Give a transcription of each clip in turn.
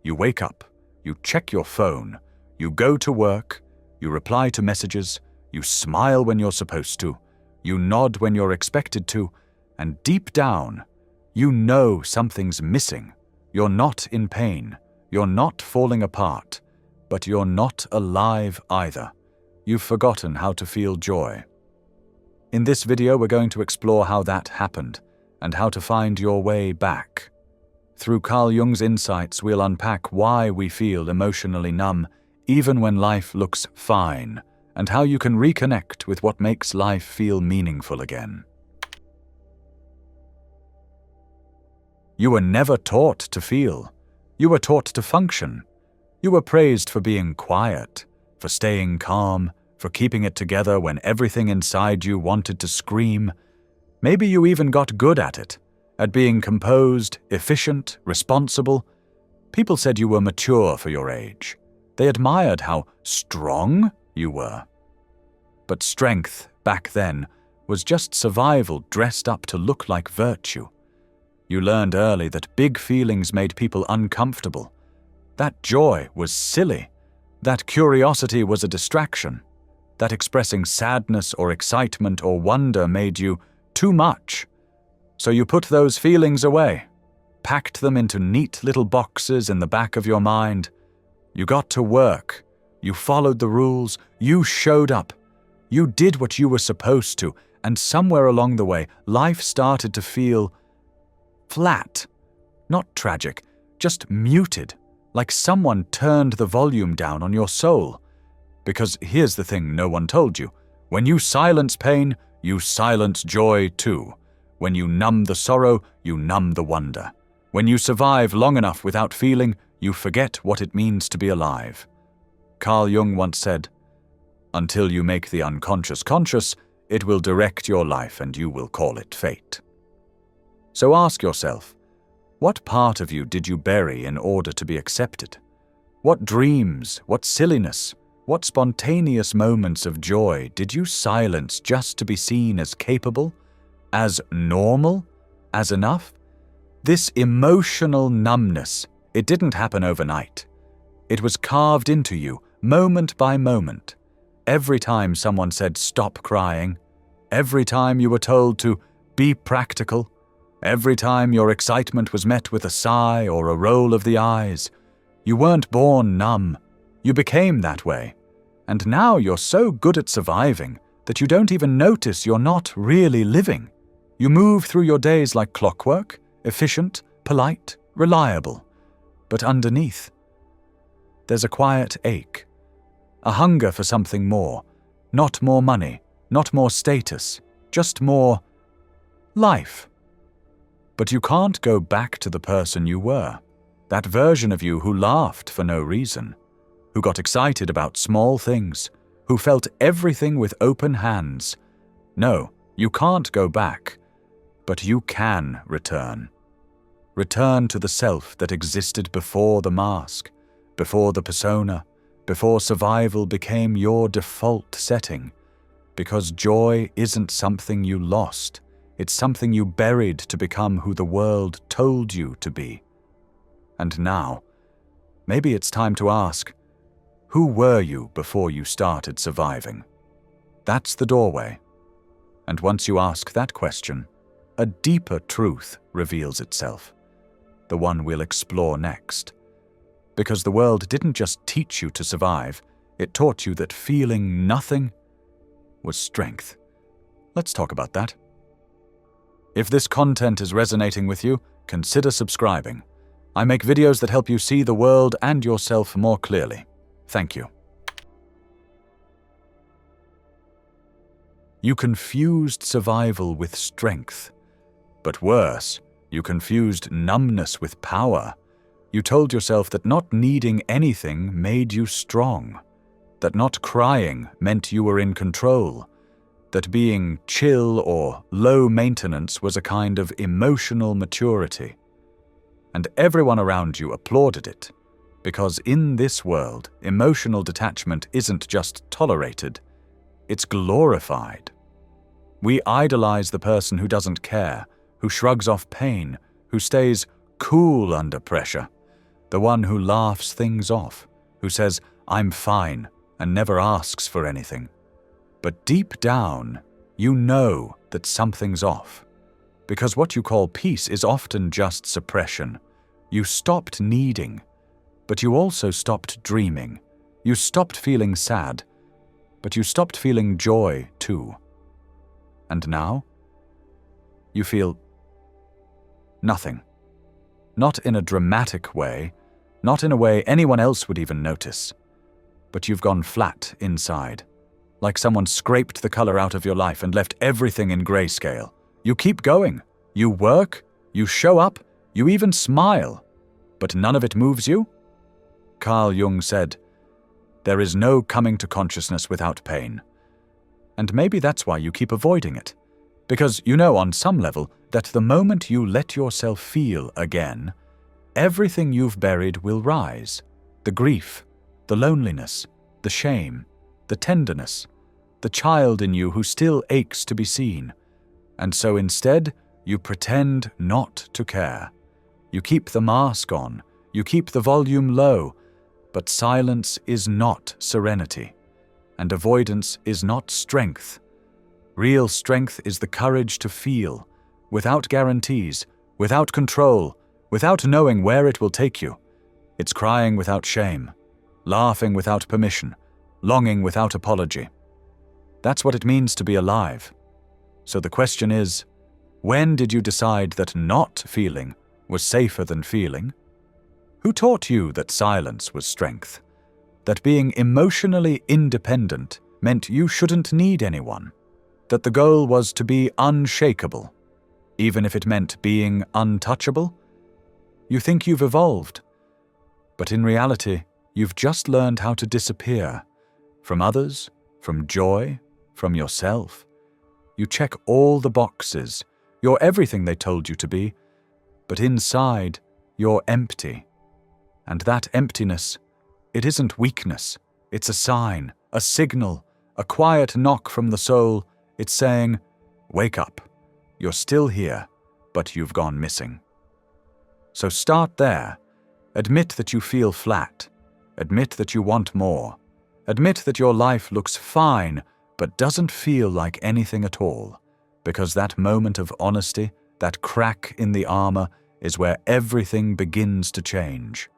You wake up, you check your phone, you go to work, you reply to messages, you smile when you're supposed to, you nod when you're expected to, and deep down, you know something's missing. You're not in pain, you're not falling apart, but you're not alive either. You've forgotten how to feel joy. In this video, we're going to explore how that happened and how to find your way back. Through Carl Jung's insights, we'll unpack why we feel emotionally numb even when life looks fine, and how you can reconnect with what makes life feel meaningful again. You were never taught to feel. You were taught to function. You were praised for being quiet, for staying calm, for keeping it together when everything inside you wanted to scream. Maybe you even got good at it, at being composed, efficient, responsible. People said you were mature for your age. They admired how strong you were. But strength, back then, was just survival dressed up to look like virtue. You learned early that big feelings made people uncomfortable. That joy was silly. That curiosity was a distraction. That expressing sadness or excitement or wonder made you too much. So you put those feelings away, packed them into neat little boxes in the back of your mind. You got to work. You followed the rules. You showed up. You did what you were supposed to, and somewhere along the way, life started to feel flat. Not tragic, just muted, like someone turned the volume down on your soul. Because here's the thing no one told you. When you silence pain, you silence joy too. When you numb the sorrow, you numb the wonder. When you survive long enough without feeling, you forget what it means to be alive. Carl Jung once said, "Until you make the unconscious conscious, it will direct your life and you will call it fate." So ask yourself, what part of you did you bury in order to be accepted? What dreams, what silliness, what spontaneous moments of joy did you silence just to be seen as capable, as normal, as enough? This emotional numbness, it didn't happen overnight. It was carved into you, moment by moment. Every time someone said stop crying, every time you were told to be practical, every time your excitement was met with a sigh or a roll of the eyes. You weren't born numb. You became that way. And now you're so good at surviving that you don't even notice you're not really living. You move through your days like clockwork, efficient, polite, reliable. But underneath, there's a quiet ache, a hunger for something more, not more money, not more status, just more life. But you can't go back to the person you were, that version of you who laughed for no reason, who got excited about small things, who felt everything with open hands. No, you can't go back, but you can return. Return to the self that existed before the mask, before the persona, before survival became your default setting. Because joy isn't something you lost, it's something you buried to become who the world told you to be. And now, maybe it's time to ask, who were you before you started surviving? That's the doorway. And once you ask that question, a deeper truth reveals itself. The one we'll explore next. Because the world didn't just teach you to survive, it taught you that feeling nothing was strength. Let's talk about that. If this content is resonating with you, consider subscribing. I make videos that help you see the world and yourself more clearly. Thank you. You confused survival with strength. But worse, you confused numbness with power. You told yourself that not needing anything made you strong, that not crying meant you were in control, that being chill or low maintenance was a kind of emotional maturity. And everyone around you applauded it, because in this world, emotional detachment isn't just tolerated, it's glorified. We idolize the person who doesn't care, who shrugs off pain, who stays cool under pressure. the one who laughs things off, who says, "I'm fine," and never asks for anything. But deep down, you know that something's off. Because what you call peace is often just suppression. You stopped needing, but you also stopped dreaming. You stopped feeling sad, but you stopped feeling joy too. And now? You feel nothing. Not in a dramatic way, not in a way anyone else would even notice. But you've gone flat inside, like someone scraped the color out of your life and left everything in grayscale. You keep going. You work, you show up, you even smile, but none of it moves you? Carl Jung said, "There is no coming to consciousness without pain." And maybe that's why you keep avoiding it. Because you know on some level that the moment you let yourself feel again, everything you've buried will rise. The grief, the loneliness, the shame, the tenderness, the child in you who still aches to be seen. And so instead, you pretend not to care. You keep the mask on, you keep the volume low, but silence is not serenity, and avoidance is not strength. Real strength is the courage to feel, without guarantees, without control, without knowing where it will take you. It's crying without shame, laughing without permission, longing without apology. That's what it means to be alive. So the question is, when did you decide that not feeling was safer than feeling? Who taught you that silence was strength? That being emotionally independent meant you shouldn't need anyone? That the goal was to be unshakable, even if it meant being untouchable? You think you've evolved, but in reality, you've just learned how to disappear from others, from joy, from yourself. You check all the boxes. You're everything they told you to be, but inside, you're empty. And that emptiness, it isn't weakness. It's a sign, a signal, a quiet knock from the soul. It's saying, wake up. You're still here, but you've gone missing. So start there. Admit that you feel flat. Admit that you want more. Admit that your life looks fine, but doesn't feel like anything at all. Because that moment of honesty, that crack in the armor, is where everything begins to change.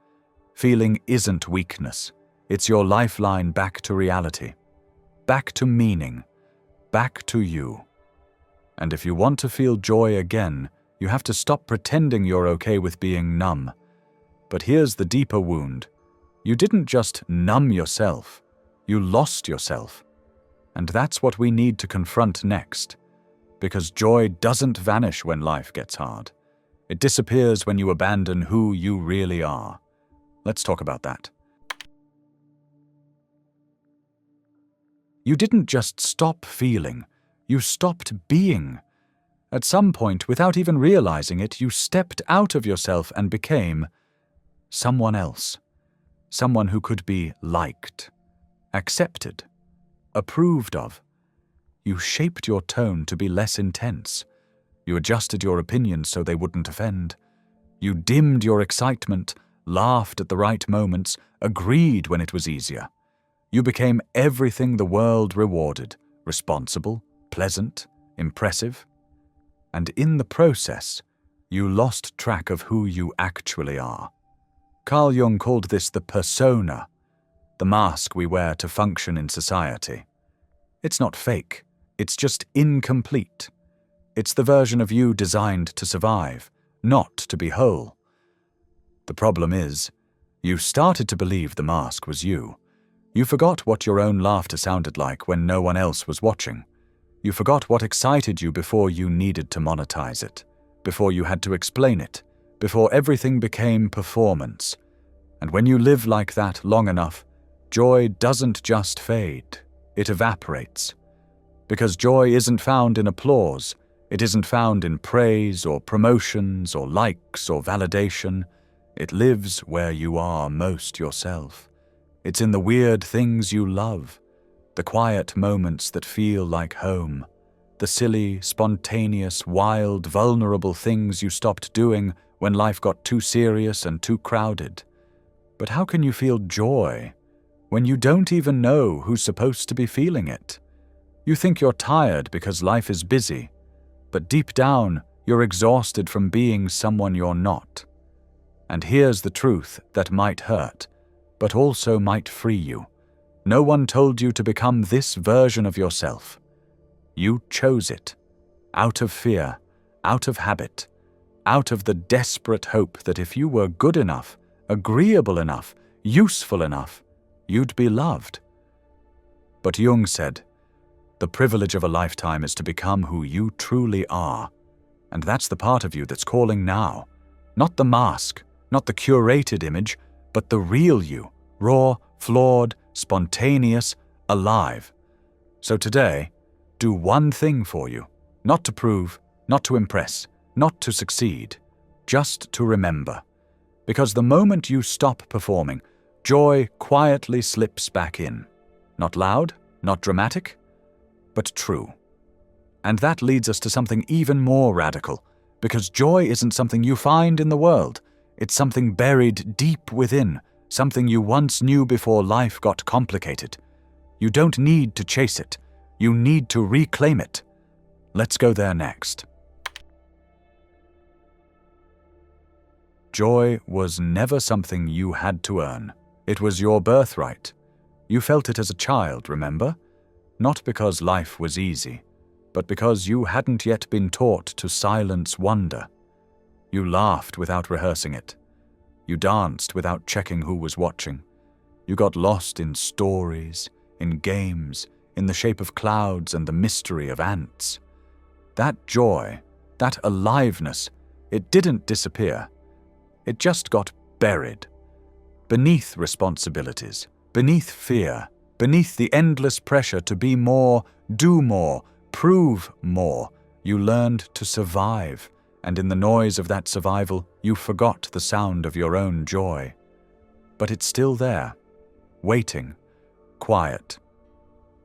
Feeling isn't weakness. It's your lifeline back to reality. Back to meaning. Back to you. And if you want to feel joy again, you have to stop pretending you're okay with being numb. But here's the deeper wound. You didn't just numb yourself. You lost yourself. And that's what we need to confront next. Because joy doesn't vanish when life gets hard. It disappears when you abandon who you really are. Let's talk about that. You didn't just stop feeling, you stopped being. At some point, without even realizing it, you stepped out of yourself and became someone else. Someone who could be liked, accepted, approved of. You shaped your tone to be less intense. You adjusted your opinions so they wouldn't offend. You dimmed your excitement, laughed at the right moments, agreed when it was easier. You became everything the world rewarded, responsible, pleasant, impressive. And in the process, you lost track of who you actually are. Carl Jung called this the persona, the mask we wear to function in society. It's not fake, it's just incomplete. It's the version of you designed to survive, not to be whole. The problem is, you started to believe the mask was you. You forgot what your own laughter sounded like when no one else was watching. You forgot what excited you before you needed to monetize it, before you had to explain it, before everything became performance. And when you live like that long enough, joy doesn't just fade, it evaporates. Because joy isn't found in applause, it isn't found in praise or promotions or likes or validation. It lives where you are most yourself. It's in the weird things you love, the quiet moments that feel like home, the silly, spontaneous, wild, vulnerable things you stopped doing when life got too serious and too crowded. But how can you feel joy when you don't even know who's supposed to be feeling it? You think you're tired because life is busy, but deep down, you're exhausted from being someone you're not. And here's the truth that might hurt, but also might free you. No one told you to become this version of yourself. You chose it, out of fear, out of habit, out of the desperate hope that if you were good enough, agreeable enough, useful enough, you'd be loved. But Jung said, the privilege of a lifetime is to become who you truly are. And that's the part of you that's calling now. Not the mask, not the curated image, but the real you, raw, flawed, spontaneous, alive. So today, do one thing for you, not to prove, not to impress, not to succeed, just to remember. Because the moment you stop performing, joy quietly slips back in. Not loud, not dramatic, but true. And that leads us to something even more radical, because joy isn't something you find in the world. It's something buried deep within, something you once knew before life got complicated. You don't need to chase it. You need to reclaim it. Let's go there next. Joy was never something you had to earn. It was your birthright. You felt it as a child, remember? Not because life was easy, but because you hadn't yet been taught to silence wonder. You laughed without rehearsing it. You danced without checking who was watching. You got lost in stories, in games, in the shape of clouds and the mystery of ants. That joy, that aliveness, it didn't disappear. It just got buried. Beneath responsibilities, beneath fear, beneath the endless pressure to be more, do more, prove more, you learned to survive, and in the noise of that survival, you forgot the sound of your own joy. But it's still there, waiting, quiet.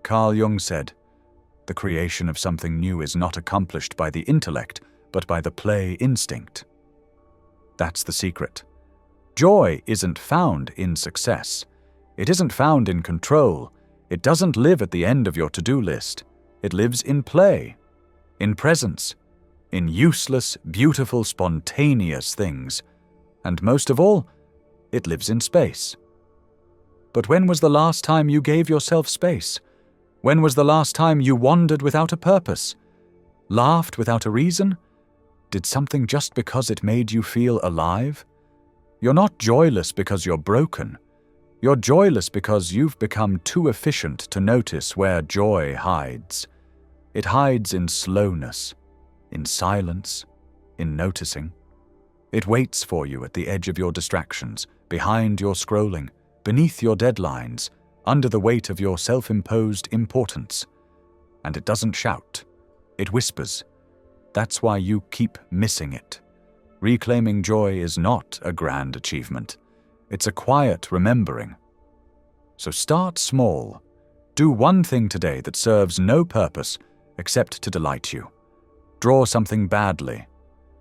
Carl Jung said, the creation of something new is not accomplished by the intellect, but by the play instinct. That's the secret. Joy isn't found in success. It isn't found in control. It doesn't live at the end of your to-do list. It lives in play, in presence, in useless, beautiful, spontaneous things. And most of all, it lives in space. But when was the last time you gave yourself space? When was the last time you wandered without a purpose? Laughed without a reason? Did something just because it made you feel alive? You're not joyless because you're broken. You're joyless because you've become too efficient to notice where joy hides. It hides in slowness, in silence, in noticing. It waits for you at the edge of your distractions, behind your scrolling, beneath your deadlines, under the weight of your self-imposed importance. And it doesn't shout. It whispers. That's why you keep missing it. Reclaiming joy is not a grand achievement. It's a quiet remembering. So start small. Do one thing today that serves no purpose except to delight you. Draw something badly.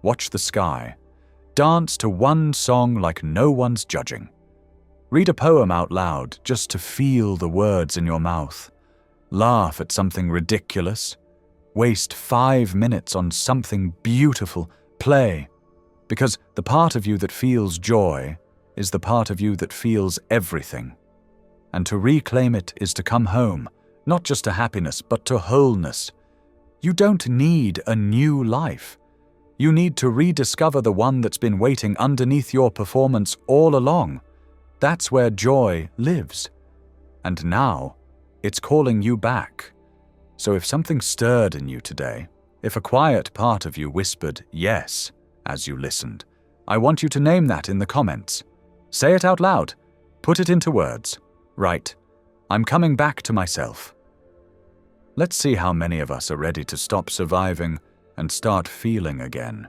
Watch the sky. Dance to one song like no one's judging. Read a poem out loud just to feel the words in your mouth. Laugh at something ridiculous. Waste 5 minutes on something beautiful. Play. Because the part of you that feels joy is the part of you that feels everything. And to reclaim it is to come home, not just to happiness, but to wholeness. You don't need a new life. You need to rediscover the one that's been waiting underneath your performance all along. That's where joy lives. And now, it's calling you back. So if something stirred in you today, if a quiet part of you whispered yes as you listened, I want you to name that in the comments. Say it out loud. Put it into words. Write, I'm coming back to myself. Let's see how many of us are ready to stop surviving and start feeling again.